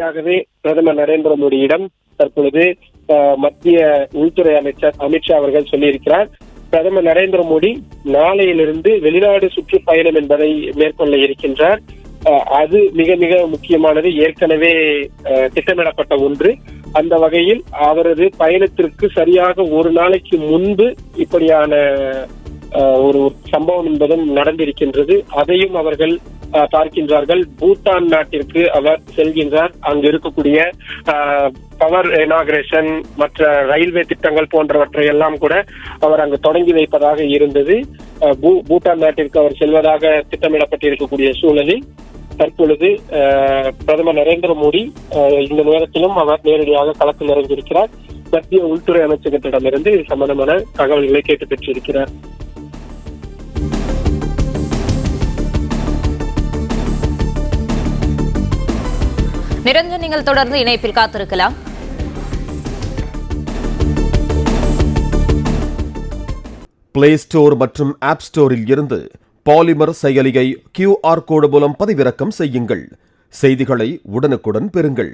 நேரடியாகவே பிரதமர் நரேந்திர மோடியிடம் தற்பொழுது மத்திய உள்துறை அமைச்சர் அமித்ஷா அவர்கள் சொல்லியிருக்கிறார். பிரதமர் நரேந்திர மோடி நாளையிலிருந்து வெளிநாடு சுற்றுப்பயணம் என்பதை மேற்கொள்ள இருக்கின்றார். அது மிக மிக முக்கியமானது, ஏற்கனவே திட்டமிடப்பட்ட ஒன்று. அந்த வகையில் அவரது பயணத்திற்கு சரியாக ஒரு நாளைக்கு முன்பு இப்படியான ஒரு சம்பவம் என்பதும் நடந்திருக்கின்றது. அதையும் அவர்கள் பார்க்கின்றார்கள். பூட்டான் நாட்டிற்கு அவர் செல்கின்றார். அங்கு இருக்கக்கூடிய பவர் இனாகிரேஷன், மற்ற ரயில்வே திட்டங்கள் போன்றவற்றை எல்லாம் கூட அவர் அங்கு தொடங்கி வைப்பதாக இருந்தது. பூட்டான் நாட்டிற்கு அவர் செல்வதாக திட்டமிடப்பட்டிருக்கக்கூடிய சூழலில் தற்பொழுது பிரதமர் நரேந்திர மோடி இந்த நேரத்திலும் அவர் நேரடியாக களத்தில் இறங்கியிருக்கிறார். மத்திய உள்துறை அமைச்சகத்திடமிருந்து இது சம்பந்தமான தகவல்களை கேட்டு பெற்றிருக்கிறார். நிரஞ்சன், நீங்கள் தொடர்ந்து இணைப்பில் காத்திருக்கலாம். பிளே ஸ்டோர் மற்றும் ஆப் ஸ்டோரில் இருந்து பாலிமர் செயலியை QR கோடு மூலம் பதிவிறக்கம் செய்யுங்கள். செய்திகளை உடனுக்குடன் பெறுங்கள்.